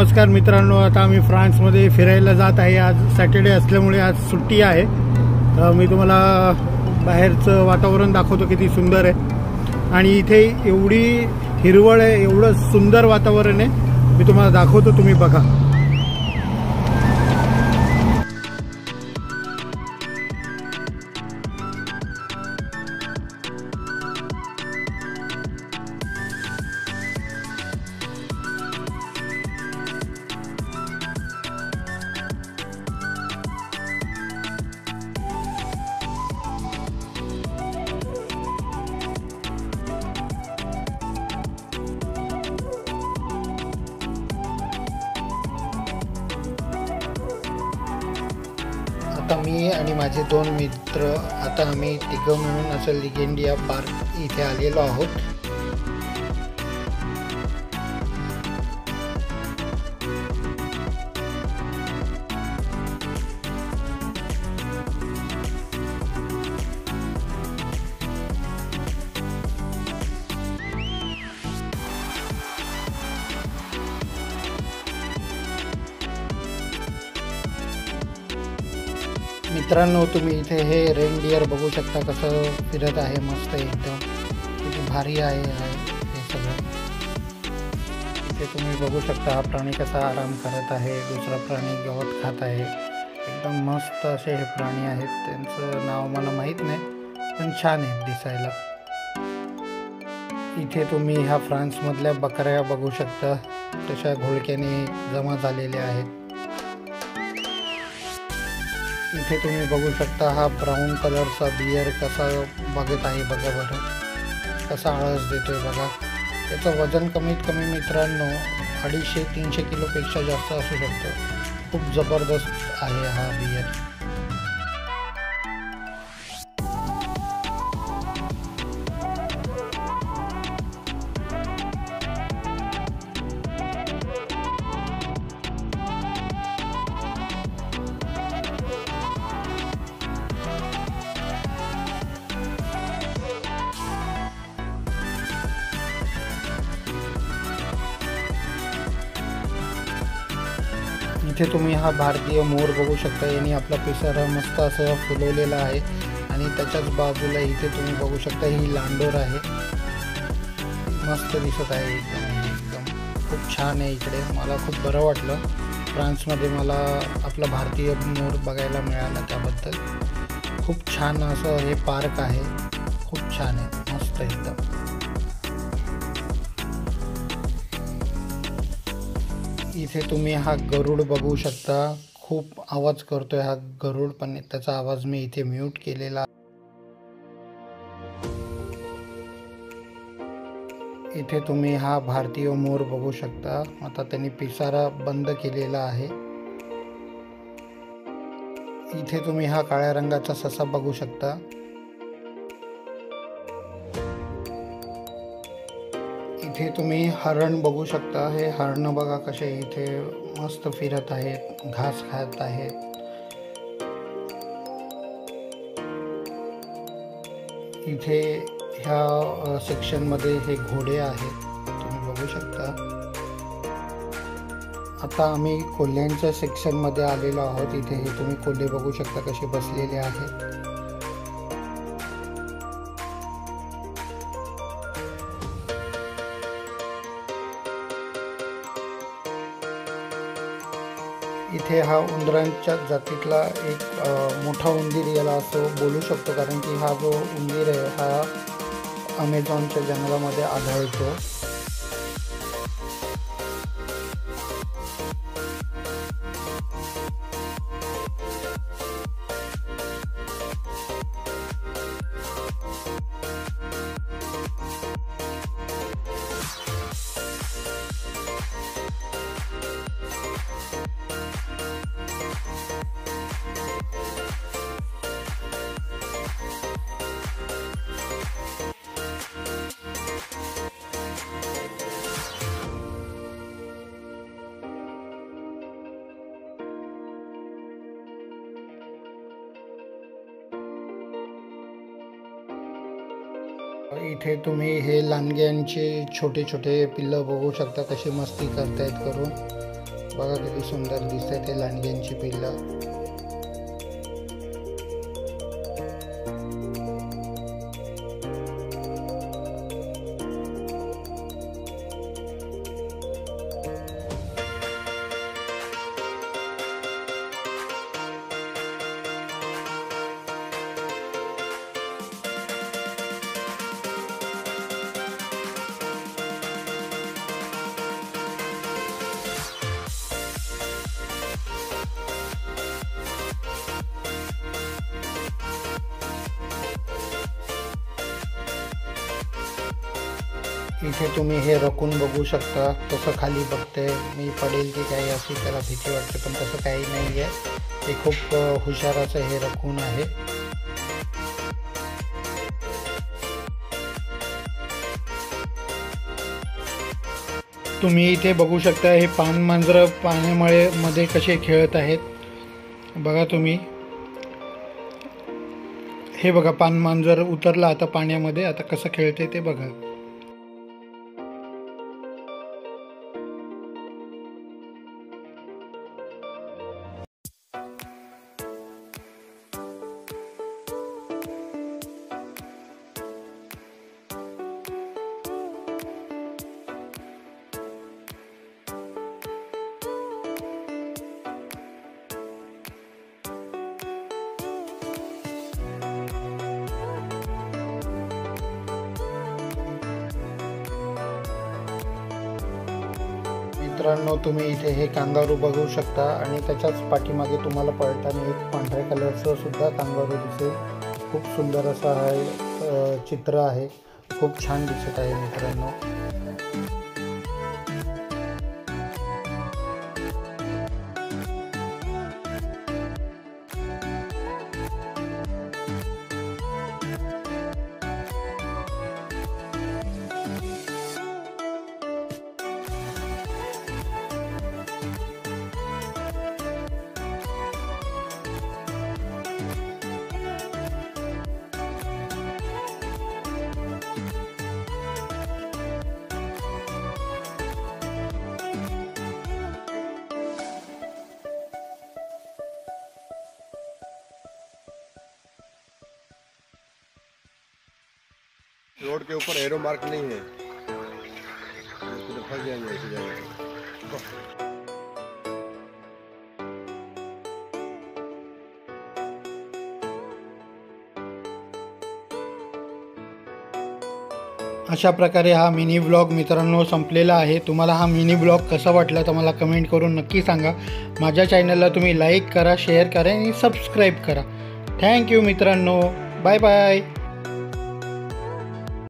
नमस्कार मित्रांनो, आता आम्ही फ्रान्समध्ये फिरायला जात आहे। आज सॅटर्डे असल्यामुळे आज सुट्टी आहे। मी तुम्हाला बाहेरचं वातावरण दाखवतो, किती सुंदर आहे आणि इथे एवढी हिरवळ आहे, एवढं सुंदर वातावरण आहे। मी तुम्हाला दाखवतो, तुम्ही बघा। आता मी आणि माझे दोन मित्र आता आम्ही तिघं मिळून असं लिगेंडिया पार्क इथे आलेलो आहोत। मित्रांनो, तुम्ही इथे हे रेनडियर बघू शकता, कसं फिरत आहे, मस्त एकदम किती भारी आहे हे सगळं। इथे तुम्ही बघू शकता हा प्राणी कसा आराम करत आहे, दुसरा प्राणी गवत खात आहे। एकदम मस्त असे हे प्राणी आहेत, त्यांचं नाव मला माहीत नाही, पण छान आहेत दिसायला। इथे तुम्ही ह्या फ्रान्समधल्या बकऱ्या बघू शकता, तशा घोळक्याने जमा झालेल्या आहेत। इथे तुम्ही बघू शकता हा ब्राउन कलरचा बियर कसा बघत आहे, बघा बरं कसा आळस देतोय बघा। त्याचं वजन कमीत कमी मित्रांनो 250-300 किलोपेक्षा जास्त असू शकतं। खूप जबरदस्त आहे हा बियर। इथे तुम्ही हा भारतीय मोर बघू शकता, याने आपला पिसारा मस्त असं फुलवलेला आहे आणि त्याच्याच बाजूला इथे तुम्ही बघू शकता ही लांडोर आहे, मस्त दिसत आहे एकदम खूप छान आहे। इकडे मला खूप बरं वाटलं, फ्रान्समध्ये मला आपला भारतीय मोर बघायला मिळाला, त्याबद्दल खूप छान असं हे पार्क आहे, खूप छान आहे, मस्त एकदम। इथे तुम्ही हा गरुड बघू शकता, खूप आवाज करतोय हा गरुड, पण त्याचा आवाज मी इथे म्यूट केलेला। इथे तुम्ही हा भारतीय मोर बघू शकता, आता त्यांनी पिसारा बंद केलेला आहे। इथे तुम्ही हा काळ्या रंगाचा ससा बघू शकता। इथे तुम्ही हरण बघू शकता, हे हरण बघा कसे इथे मस्त फिरत आहेत, घास खात आहेत। इथे ह्या सेक्शनमध्ये हे घोडे आहेत, तुम्ही बघू शकता। आता आम्ही कोल्ह्यांच्या सेक्शनमध्ये आलेलो आहोत। इथे हे तुम्ही कोल्हे बघू शकता कसे बसलेले आहेत। इथे हा उंदरांच्या जातीतला एक मोठा उंदीर याला असं बोलू शकतो, कारण की हा जो उंदीर आहे हा अमेझॉनच्या जंगलामध्ये आढळतो। इथे तुम्ही हे लांडग्यांचे छोटे छोटे पिल्लं बघू शकता, कशी मस्ती करतायत करून। बघा किती सुंदर दिसते ते लांडग्यांची पिल्लं. इथे तुम्ही हे रकून बघू शकता कसं खाली बघते. मी पडेल की काही अशी त्याला भीती वाटते, पण तसं काही नाही आहे. हे खूप हुशार असं हे रकून आहे. तुम्ही इथे बघू शकता हे पानमांजरं पाण्यामुळे मध्ये कसे खेळत आहेत. बघा तुम्ही, हे बघा पानमांजर उतरला आता पाण्यामध्ये, आता कसं खेळते ते बघा. मित्रांनो, तुम्ही इथे हे कांगारू बघू शकता आणि त्याच्याच पाठीमागे तुम्हाला पळताना एक पांढऱ्या कलरचं सुद्धा कांगारू दिसेल. खूप सुंदर असं आहे चित्र आहे. खूप छान दिसत आहे मित्रांनो. रोड के ऊपर एरो मार्क नहीं है, फंस जाएंगे ऐसी जगह। अशा प्रकारे हा मिनी व्लॉग मित्रांनो संपलेला आहे. तुम्हाला हा मिनी व्लॉग कसा वाटला तर मला कमेंट करून नक्की सांगा. माझ्या चॅनलला तुम्ही लाईक करा, शेअर करा आणि सबस्क्राईब करा. थँक्यू मित्रांनो. Bye bye.